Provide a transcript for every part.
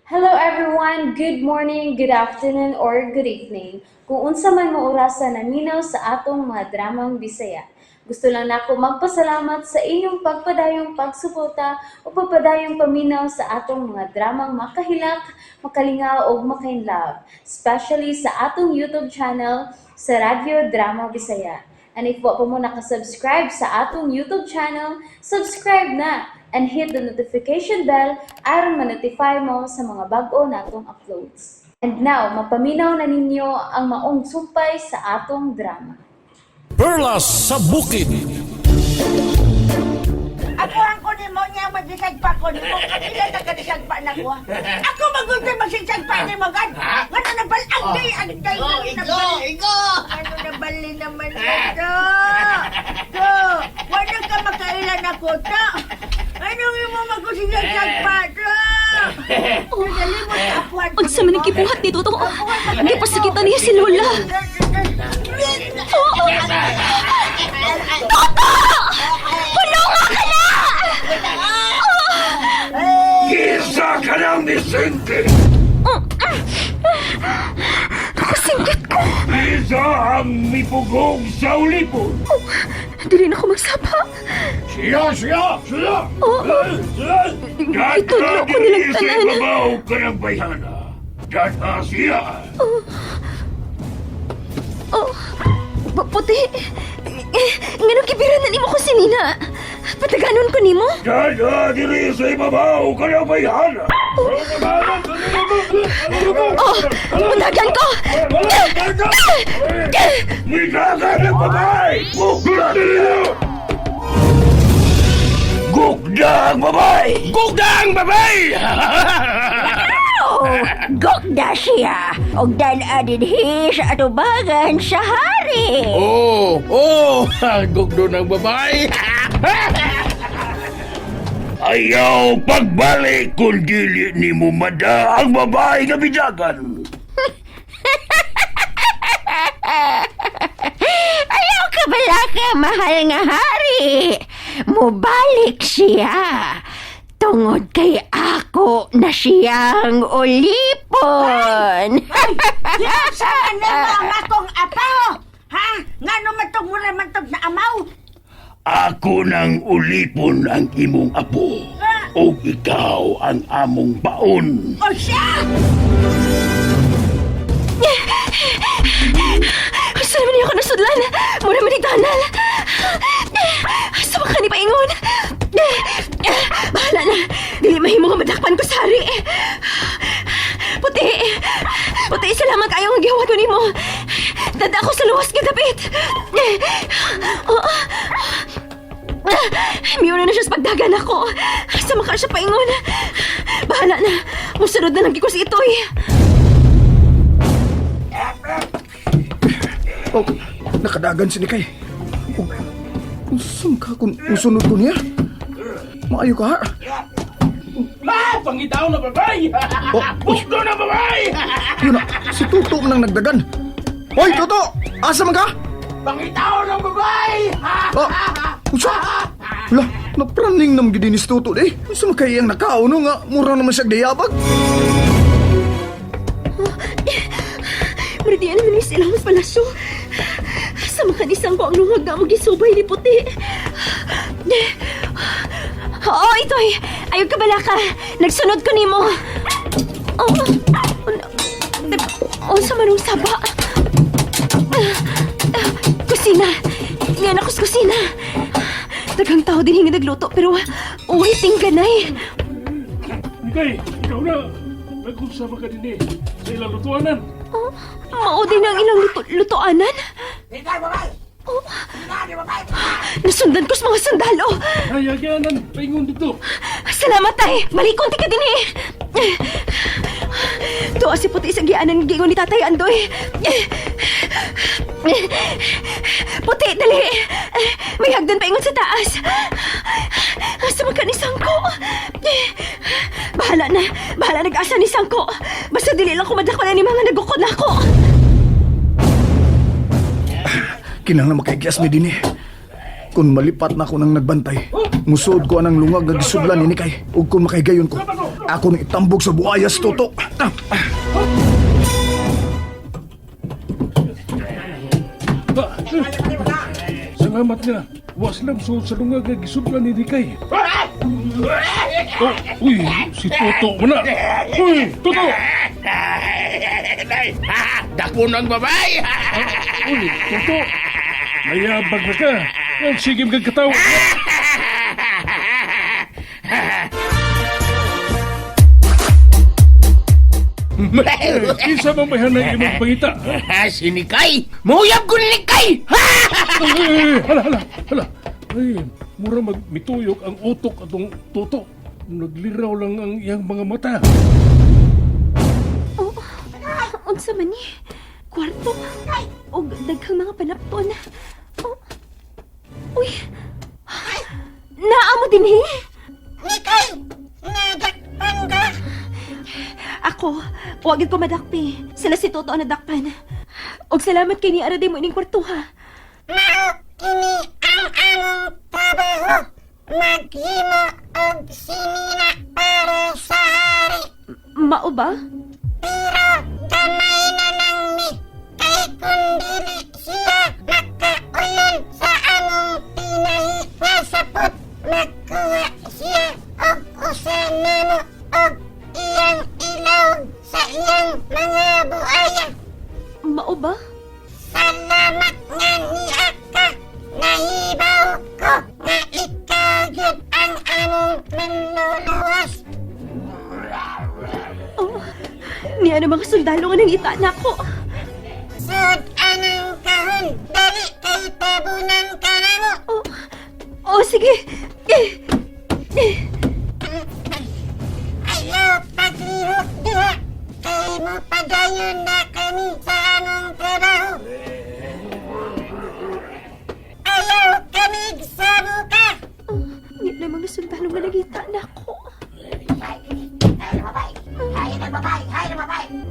Hello everyone, good morning, good afternoon, or good evening. Kung unsa man mo orasan na minaw sa atong mga dramang Bisaya. Gusto lang nako magpasalamat sa inyong pagpadayong pagsuporta o pagpadayong paminaw sa atong mga dramang makahilak, makalingaw o makainlove, especially sa atong YouTube channel sa Radyo Drama Bisaya. And if wa pa mo nakasubscribe sa atong YouTube channel, subscribe na and hit the notification bell aron ma-notify mo sa mga bag-o natong uploads. And now, mapaminaw na ninyo ang maong sumpay sa atong drama. Perlas sa Bukid. Ako ang kunin mo niya magsisagpa ko ni mo. Ilan na kanisagpa na ko. Ako magunti magsisagpa ni mo gan. Ano na bal? Agday, agday. Igo! Ano na bali naman ito? To, wala ka makailan ako to. Anong imo magkusisagpa to? Dali mo sa apuan. Unsa man ang kibuhat nito to? Hindi pa sakitan niya si Lola. Kisa ka ng Vicente! Nakasingkit ko. Kisa ang mipugong sa ulipon! Dili na ako magsapa. Siya! Itudlo ko nilang Isa'y tanan. babaw ka ng bayhana! Data siya! Puti. Ngano kibiran na nimo ko si Nina? Pataganon ko nimo? Data diri isa'y babaw ka ng bayhana! Patagan ko! May dagat ng babae! Gugda niyo! Gugda ang babae! Gugda ang babae! Gokda siya. Og dan dinhi sa atubangan sa hari. Gugdo ng babae! Ayaw pagbalik kung dili ni mo mada ang babae nga bidagan. Ayaw ka bala ka, mahal nga hari. Mubalik siya. Tungod kay ako na siyang ulipon. Saan na mo ang akong apaw? Ha? Nga naman itong mura man na amaw? Ako nang ulipon ang imong apo. O ikaw ang among baon. O siya! Saan naman niya ako nasudlan? Mura man itanal. Sa baka ni paingon. Bahala na. Dili mahimo nga madakpan ko sa hari. Puti, salamat kayo nga giwat ko nimo. Dada ako sa luwas nga dapit. Miuna na siya sa pagdagan ako. Sa maka siya paingon. Bahala na. Musunod na lang ko si Itoy. Nakadagan si Nikay. Usum ka kung usunod ko niya. Maayo ka ha? Pangitaw na babae! Gugdo na babae! Yun na, si Tuto nang nagdagan. Hoy, Tuto! Asa man ka? Pangitaw ng babae! Usa? Wala, napraning nam gidi ni Tuto eh. Usa man kay ang nakauno nga, mura naman siya gayabag. Mardiyan naman ni silang mas palasyo. Sa mga nisang ko ang lungag na magisubay ni Puti. Oo, Itoy. Ayog ka bala ka. Nagsunod ko nimo. Sa manong saba. Kusina. Ngayon ako sa kusina. Daghang tao din hingi nagluto pero waiting ganay. Nikay, ikaw na. Nag-usama ka din eh. Sa ilang lutuanan. Maudi na ang ilang lutoanan. Ikaw, babae! Nasundan ko sa mga sundalo. Hayaganan, paingon dito. Salamat tay. Malikon ti ka din eh. Tuwa si Puti sa gianan gingon ni Tatay Andoy. Puti, dali. May hagdan paingon sa taas. Sa makanisang ko. Bahala nag-asa ni Sangko. Basta dili lang kumadakpan ni mga nagukod na ako. Kinahanglan makaigyas mi din eh. Kung malipat na ako nang nagbantay, musod ko anang lungag nga gisudlan ni Nikay. Ug kung makaigayon ko, Ako nang itambog sa buhayas, Toto. Salamat nga. Was lang so sa lunga nga gisudlan ni Dikay. Oh, uy, si Toto mo na. Uy, Toto! Dako ng babay! Uy, Toto! Mayabag na ka. Ang sige mga katawa. Kinsa man may hanay imong pangita? Sinikay! Muyab ko ni Nikay! Hala. Ay, mura magmituyok ang utok atong Toto. Nagliraw lang ang iyang mga mata. Oh, unsa man ni? Kwarto? O daghang mga panapton? Oh. Uy! Naamo din eh! Nikay! Nadakpan ka! Ako, wagin ko madakpi. Sila si Toto ang nadakpan. Og salamat kay ni Araday mo ining kwarto ha. Mao kini ang among trabaho. Maghimo og sinina para sa hari. Mao ba? Pero gamay na lang mi. Kay kung dili siya makauyon sa among pinahi nga sapot, magkuha siya og usa namo og iyang ilawag sa iyang mga buaya. Mao ba? Salamat nga niya ka. Nahibaw ko na ikaw yun ang among manluluwas. Oh, niya na mga sundalo nga nangita na ako. Sud anang kahon, dali kay tabunan ka na mo. Oh, sige. Ayaw paglihok diha. Kay mo padayon na kami sa among trabaho. Ayaw kami sa muka. Niya na mga sundalo nga nangita na ako.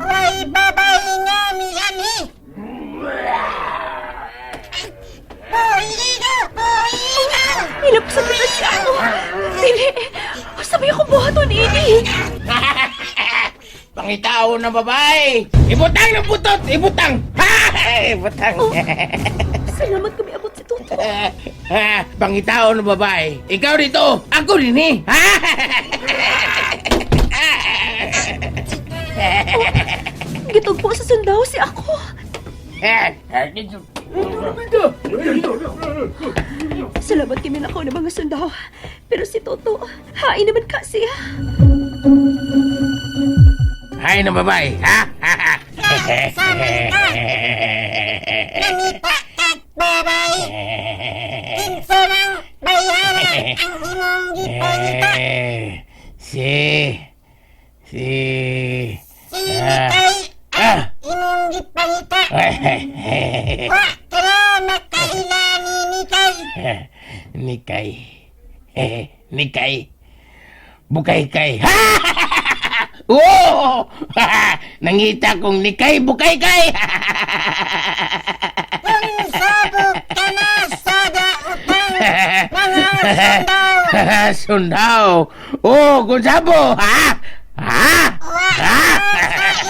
Way babay nga mi ani. Pulido! Nilapsan na siya ako. Dili. Sabi ako buhaton, ini. Pangitao na babay! Ibutang ng putot! Ibutang! Ibutang! Salamat kami abot si Toto. Pangitao na babay! Ikaw dito! Ako din eh! Gitugpo sa sundao si ako. Salamat kami na ako ng mga sundao. Pero si Toto, hain naman ka siya. Hay na babay! Ha? Nangita at babay. Kinsa nang bayaran ang imong gipangita. Si Kay imong gipangita. Wa tara makailani ni kay. Nikay. Bukay kay. Oo! Nangita kong Nikay, bukay kay. Kung sabog ka na sa daotang mga sundaw. Sundaw. Oh, kung sabo, ha? Ha? Wa sa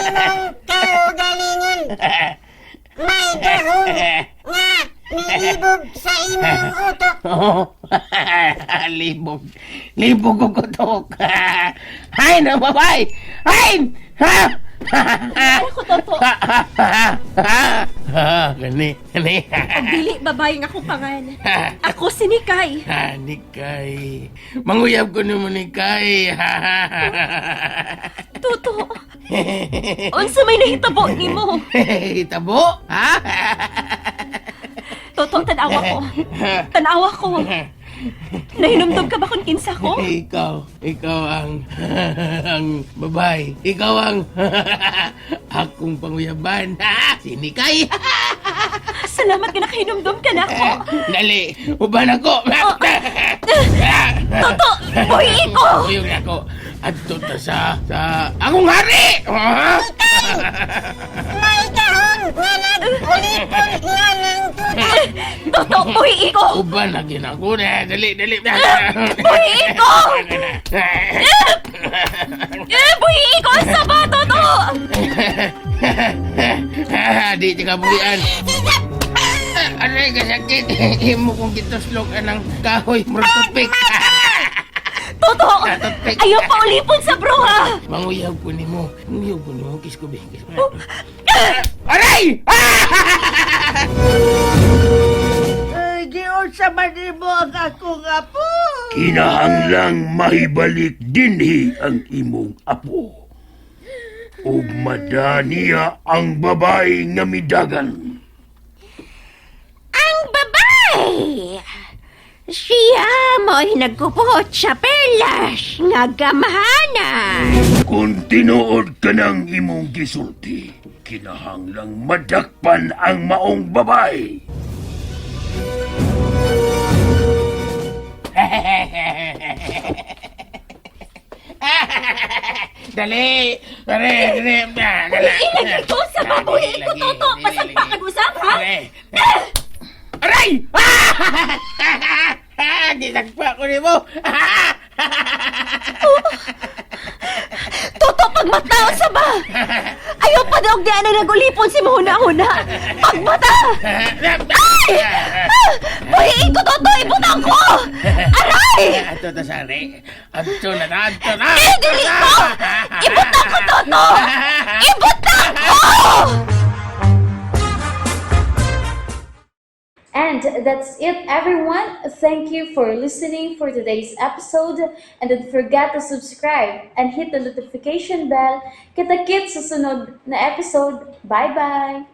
imong kaugalingon. May gahong nga nilibog sa imong utok. Oh, libog. Libog ko kutok. Hay na, babay! Hay! Ha? Ako, Toto. Gani. Ang dili babae nga akong pangan. Ako si Nikay. Nikay. Manguyab ko ni mo, Nikay. Toto. Unsa may nahitabo nimo? Tabo? Ha? Toto, tanawa ko. Tanawa ko. Nahinumdum ka ba kung kinsa ko? Ikaw ang babae. Ikaw ang akong panguyaban. Si Nikay. Salamat ka nakahinumdum ka na ako. Dali, uban ako. Toto, buhiin ko. Uyog ako. Adto ta sa akong hari. May gahong Toto, buhi ko! Uban lagi na ko na. Dali. Buhi ko! Buhi ko ang saba, Toto! Di ka bulian. Aray ka sakit. Imo kong gituslok ng kahoy. Murtupik. Toto! Ayaw pa ulipon sa bruha! Manguyab ko ni mo. Kiss ko, be. Kiss ko. Aray! Ay, giyon sa manimo ang akong apo. Kinahanglang mahibalik dinhi ang imong apo. Ug madaniya ang babae nga midagan. Ang babae! Siya mo'y nagkupot sa perlas nga gamahanan. Kung tinuod ka ng imong gisulti, kinahanglang madakpan ang maong babae. Dali! Dali! Ilagay ko sa babuhi ko, Toto! Pasagpa nag-usap, ha? Aray! Ginagpa ko ni mo! Toto, pagmataon sa ba? Ayaw pa daw diyan na nagulipon si Mahuna-huna! Pagmata! Buhiin ko, Toto! Ibutang ko! Aray! Ato na sari. Ato na. Dili ko! Ibutang ko, Toto! Ibutang ko! And that's it, everyone. Thank you for listening for today's episode. And don't forget to subscribe and hit the notification bell. Kita-kits sa sunod na episode. Bye-bye!